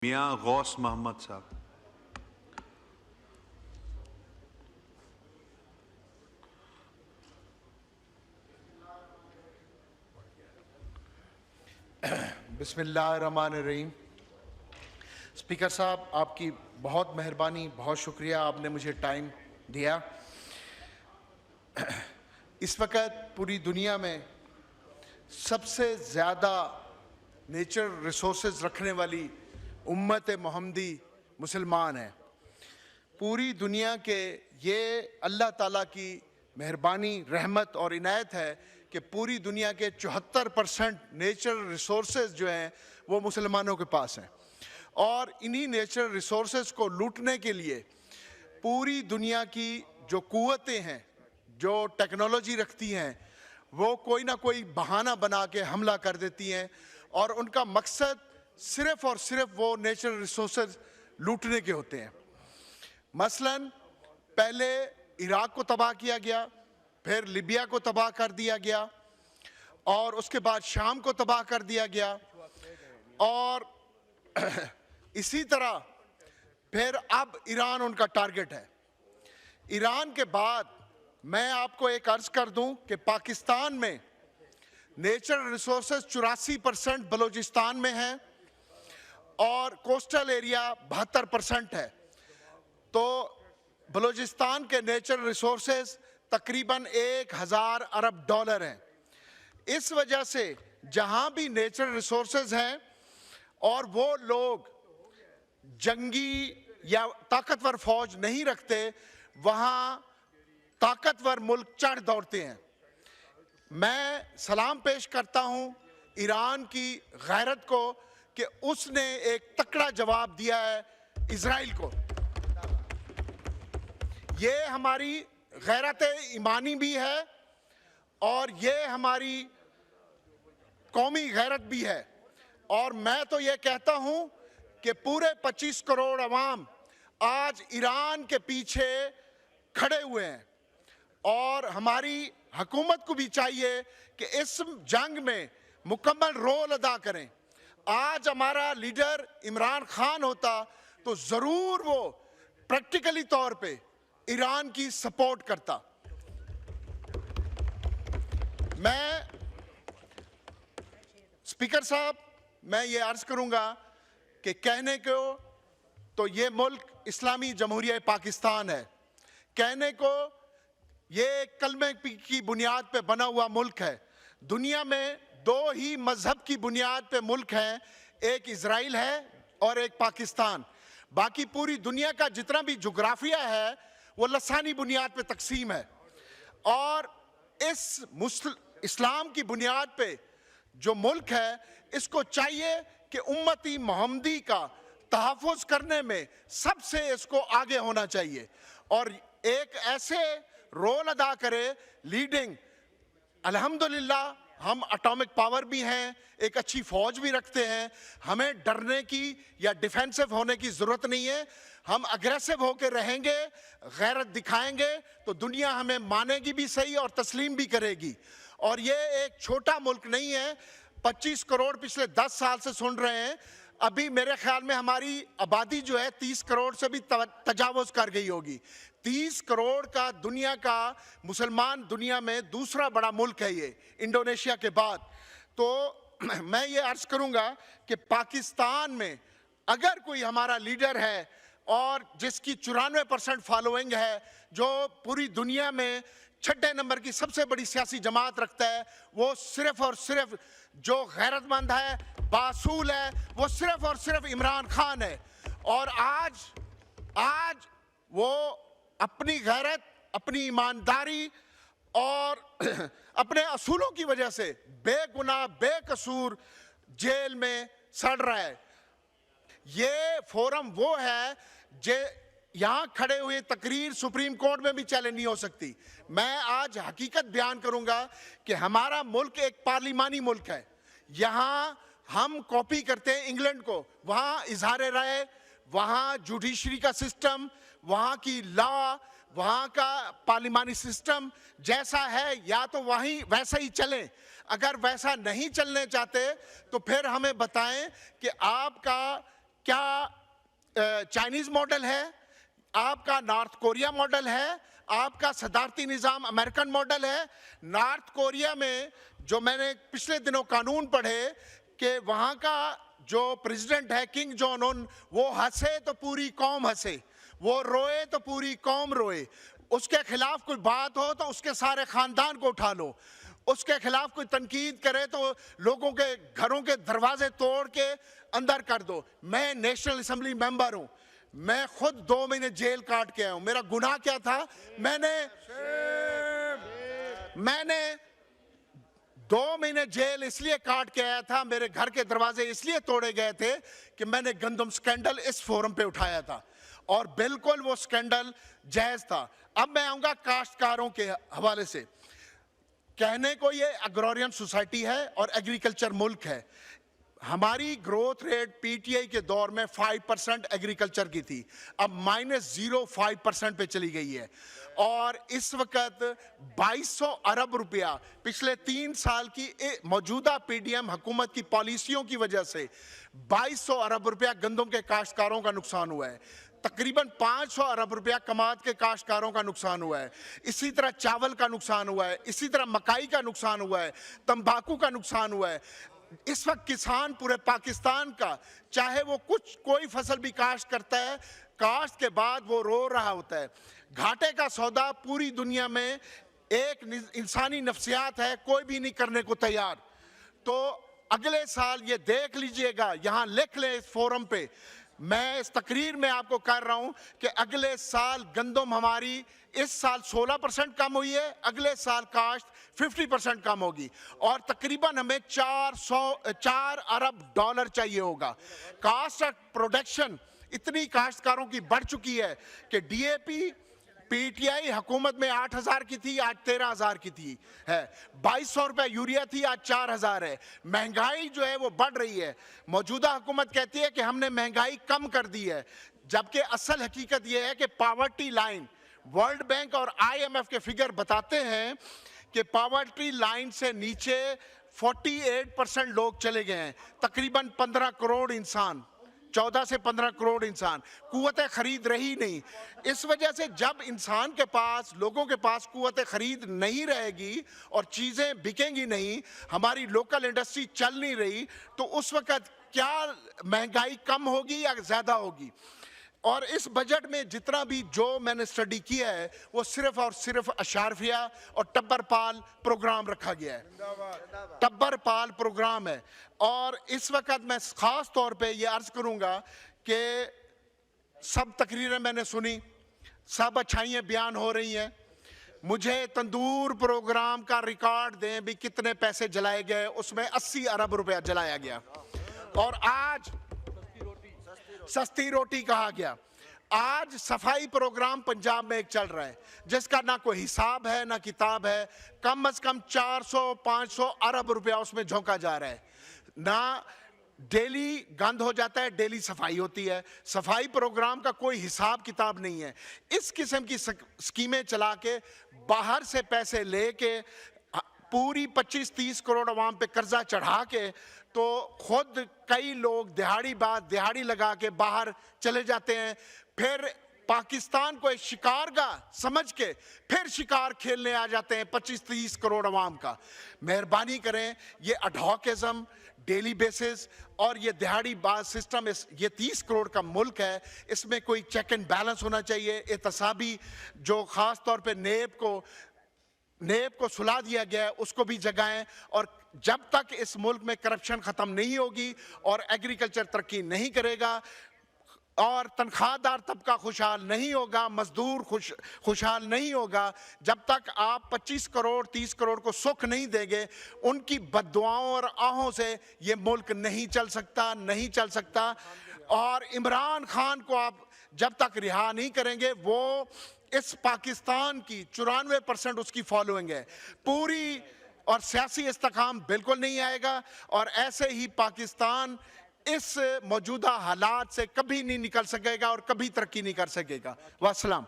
मियाँ गौस मोहम्मद साहब। बिस्मिल्लाहिर्रहमानिर्रहीम। स्पीकर साहब, आपकी बहुत मेहरबानी, बहुत शुक्रिया, आपने मुझे टाइम दिया। इस वक्त पूरी दुनिया में सबसे ज़्यादा नेचर रिसोर्सेज रखने वाली उम्मत मोहम्मदी मुसलमान है। पूरी दुनिया के ये अल्लाह ताला की मेहरबानी, रहमत और इनायत है कि पूरी दुनिया के 74% नेचर रिसोर्सेज जो हैं वो मुसलमानों के पास हैं, और इन्हीं नेचर रिसोर्सेज को लूटने के लिए पूरी दुनिया की जो कुव्वतें हैं, जो टेक्नोलॉजी रखती हैं, वो कोई ना कोई बहाना बना के हमला कर देती हैं, और उनका मकसद सिर्फ़ और सिर्फ वो नेचर रिसोर्सेज लूटने के होते हैं। मसलन पहले इराक़ को तबाह किया गया, फिर लिबिया को तबाह कर दिया गया, और उसके बाद शाम को तबाह कर दिया गया, और इसी तरह फिर अब ईरान उनका टारगेट है। ईरान के बाद मैं आपको एक अर्ज कर दूं कि पाकिस्तान में नेचर रिसोर्सेज 84% बलूचिस्तान में है और कोस्टल एरिया 72% है। तो बलूचिस्तान के नेचर रिसोर्सेज तकरीबन 1000 अरब डॉलर हैं। इस वजह से जहां भी नेचर रिसोर्सेज हैं और वो लोग जंगी या ताकतवर फौज नहीं रखते, वहां ताकतवर मुल्क चढ़ दौड़ते हैं। मैं सलाम पेश करता हूं ईरान की गैरत को कि उसने एक तकड़ा जवाब दिया है इजराइल को। ये हमारी गैरत ईमानी भी है और ये हमारी कौमी गैरत भी है। और मैं तो ये कहता हूं कि पूरे 25 करोड़ अवाम आज ईरान के पीछे खड़े हुए हैं, और हमारी हुकूमत को भी चाहिए कि इस जंग में मुकम्मल रोल अदा करें। आज हमारा लीडर इमरान खान होता तो ज़रूर वो प्रैक्टिकली तौर पे ईरान की सपोर्ट करता। मैं स्पीकर साहब, मैं ये अर्ज करूंगा कि कहने को तो ये मुल्क इस्लामी जमहूरिया पाकिस्तान है, कहने को ये कलमे की बुनियाद पे बना हुआ मुल्क है। दुनिया में दो ही मजहब की बुनियाद पे मुल्क हैं, एक इजराइल है और एक पाकिस्तान। बाकी पूरी दुनिया का जितना भी जोग्राफिया है वो लसानी बुनियाद पे तकसीम है, और इस इस्लाम की बुनियाद पे जो मुल्क है, इसको चाहिए कि उम्मती मोहम्मदी का तहफ़्फ़ुज़ करने में सबसे इसको आगे होना चाहिए और एक ऐसे रोल अदा करे लीडिंग। अल्हम्दुलिल्लाह हम एटॉमिक पावर भी हैं, एक अच्छी फ़ौज भी रखते हैं, हमें डरने की या डिफेंसिव होने की ज़रूरत नहीं है। हम अग्रेसिव होकर रहेंगे, गैरत दिखाएंगे तो दुनिया हमें मानेगी भी सही और तस्लीम भी करेगी। और ये एक छोटा मुल्क नहीं है। 25 करोड़ पिछले 10 साल से सुन रहे हैं, अभी मेरे ख्याल में हमारी आबादी जो है 30 करोड़ से भी तजावुज़ कर गई होगी। 30 करोड़ का दुनिया का मुसलमान दुनिया में दूसरा बड़ा मुल्क है ये, इंडोनेशिया के बाद। तो मैं ये अर्ज करूंगा कि पाकिस्तान में अगर कोई हमारा लीडर है और जिसकी 94% फॉलोइंग है, जो पूरी दुनिया में 6 नंबर की सबसे बड़ी सियासी जमात रखता है, वो सिर्फ और सिर्फ जो गैरतमंद है, बासूल है, वो सिर्फ और सिर्फ इमरान खान है। और आज वो अपनी गैरत, अपनी ईमानदारी और अपने असूलों की वजह से बेगुनाह बेकसूर जेल में सड़ रहा है। ये फोरम वो है जे यहाँ खड़े हुए तकरीर सुप्रीम कोर्ट में भी चैलेंज नहीं हो सकती। मैं आज हकीकत बयान करूंगा कि हमारा मुल्क एक पार्लिमानी मुल्क है। यहाँ हम कॉपी करते हैं इंग्लैंड को, वहाँ इजहार राय, वहाँ जुडिशरी का सिस्टम, वहाँ की लॉ, वहाँ का पार्लिमानी सिस्टम जैसा है या तो वहीं वैसा ही चलें। अगर वैसा नहीं चलने चाहते तो फिर हमें बताएं कि आपका क्या चाइनीज मॉडल है, आपका नॉर्थ कोरिया मॉडल है, आपका सदारती निज़ाम अमेरिकन मॉडल है। नॉर्थ कोरिया में जो मैंने पिछले दिनों कानून पढ़े कि वहाँ का जो प्रेसिडेंट है किंग जॉन उन, वो हंसे तो पूरी कौम हंसे, वो रोए तो पूरी कौम रोए, उसके खिलाफ कोई बात हो तो उसके सारे खानदान को उठा लो, उसके खिलाफ कोई तनकीद करे तो लोगों के घरों के दरवाजे तोड़ के अंदर कर दो। मैं नेशनल असेंबली मेंबर हूं, मैं खुद 2 महीने जेल काट के आया हूं। मेरा गुनाह क्या था? मैंने 2 महीने जेल इसलिए काट के आया था, मेरे घर के दरवाजे इसलिए तोड़े गए थे कि मैंने गंदम स्कैंडल इस फोरम पे उठाया था और बिल्कुल वो स्कैंडल जायज था। अब मैं आऊंगा काश्तकारों के हवाले से। कहने को ये एग्रोरियन सोसाइटी है और एग्रीकल्चर मुल्क है। हमारी ग्रोथ रेट पीटीआई के दौर में 5% एग्रीकल्चर की थी, अब -0.5% पे चली गई है और इस वक्त 2200 अरब रुपया पिछले 3 साल की मौजूदा पीडीएम हुकूमत की पॉलिसियों की वजह से 2200 अरब रुपया गंदम के काश्तकारों का नुकसान हुआ है। तकरीबन 500 अरब रुपया कमात के काश्तकारों का नुकसान हुआ है। इसी तरह चावल का नुकसान हुआ है, इसी तरह मकाई का नुकसान हुआ है, तंबाकू का नुकसान हुआ है। इस वक्त किसान पूरे पाकिस्तान का, चाहे वो कोई फसल भी काश्त करता है, काश्त के बाद वो रो रहा होता है। घाटे का सौदा पूरी दुनिया में एक इंसानी नफ्सियात है, कोई भी नहीं करने को तैयार। तो अगले साल ये देख लीजिएगा, यहाँ लिख ले इस फोरम पे, मैं इस तकरीर में आपको कर रहा हूं कि अगले साल गंदम हमारी इस साल 16% कम हुई है, अगले साल काश्त 50% कम होगी और तकरीबन हमें 4 अरब डॉलर चाहिए होगा। कास्ट ऑफ प्रोडक्शन इतनी काश्तकारों की बढ़ चुकी है कि डीएपी पीटीआई हुकूमत में 8000 की थी, आज 13000 की थी है। 2200 रुपए यूरिया थी, आज 4000 है। महंगाई जो है वो बढ़ रही है। मौजूदा हुकूमत कहती है कि हमने महंगाई कम कर दी है, जबकि असल हकीकत यह है कि पावर्टी लाइन, वर्ल्ड बैंक और आईएमएफ के फिगर बताते हैं कि पावर्टी लाइन से नीचे 48% लोग चले गए हैं। तकरीबन 15 करोड़ इंसान, 14 से 15 करोड़ इंसान, कुव्वत खरीद रही नहीं। इस वजह से जब इंसान के पास, लोगों के पास कुव्वत खरीद नहीं रहेगी और चीज़ें बिकेंगी नहीं, हमारी लोकल इंडस्ट्री चल नहीं रही, तो उस वक्त क्या महंगाई कम होगी या ज़्यादा होगी? और इस बजट में जितना भी जो मैंने स्टडी किया है वो सिर्फ और सिर्फ अशारफिया और टब्बर पाल प्रोग्राम रखा गया है। टब्बर पाल प्रोग्राम है। और इस वक्त मैं खास तौर पे ये अर्ज करूंगा कि सब तकरीरें मैंने सुनी, सब अच्छाइयाँ बयान हो रही हैं। मुझे तंदूर प्रोग्राम का रिकॉर्ड दें भी कितने पैसे जलाए गए, उसमें 80 अरब रुपया जलाया गया। और आज सस्ती रोटी कहा गया। आज सफाई प्रोग्राम पंजाब में एक चल रहा है जिसका ना कोई हिसाब है ना किताब है। कम से कम 400-500 अरब रुपया उसमें झोंका जा रहा है। ना डेली गंद हो जाता है, डेली सफाई होती है। सफाई प्रोग्राम का कोई हिसाब किताब नहीं है। इस किस्म की स्कीमें चला के बाहर से पैसे लेके पूरी 25-30 करोड़ अवाम पे कर्जा चढ़ा के तो खुद कई लोग दिहाड़ी लगा के बाहर चले जाते हैं। फिर पाकिस्तान को एक शिकारगाह समझ के फिर शिकार खेलने आ जाते हैं 25-30 करोड़ अवाम का। मेहरबानी करें, ये अडहॉकिज्म, डेली बेसिस और ये दिहाड़ी बाज सिस्टम, ये 30 करोड़ का मुल्क है, इसमें कोई चेक एंड बैलेंस होना चाहिए। एहतसाबी जो ख़ास तौर पे नेब को सुला दिया गया है उसको भी जगाएं। और जब तक इस मुल्क में करप्शन ख़त्म नहीं होगी और एग्रीकल्चर तरक्की नहीं करेगा और तनख्वाहदार तबका खुशहाल नहीं होगा, मजदूर खुशहाल नहीं होगा, जब तक आप 25 करोड़ 30 करोड़ को सुख नहीं देंगे, उनकी बद्दुआओं और आहों से ये मुल्क नहीं चल सकता। और इमरान खान को आप जब तक रिहा नहीं करेंगे, वो इस पाकिस्तान की 94% उसकी फॉलोइंग है पूरी, और सियासी इस्तेकाम बिल्कुल नहीं आएगा। और ऐसे ही पाकिस्तान इस मौजूदा हालात से कभी नहीं निकल सकेगा और कभी तरक्की नहीं कर सकेगा। वस्सलाम।